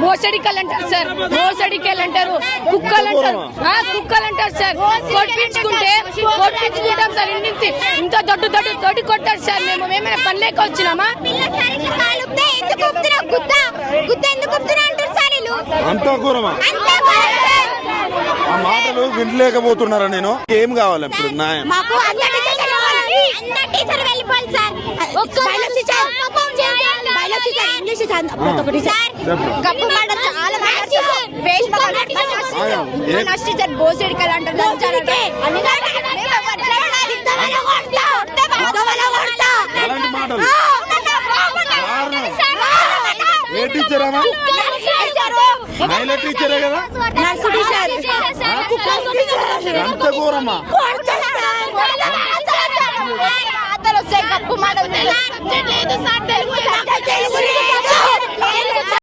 మోసడికలు అంటారు సార్, మోసడికలు అంటారు, కుక్కలు అంటారు, కుక్కలు అంటారు సార్. కొట్టించుకుంటాం సార్, ఇంత దొడ్డు కొట్టారు సార్. మేమేమైనా పని లేక వచ్చినామా? ఆ మాటలు వినలేకపోతున్నారా? నేను ఏం కావాలి ఇప్పుడు? బోసడికలు అంటారు. ఏ టీచర్ మహిళా టీచరే కదా? ఎంత ఘోరమా? కప్పు మాట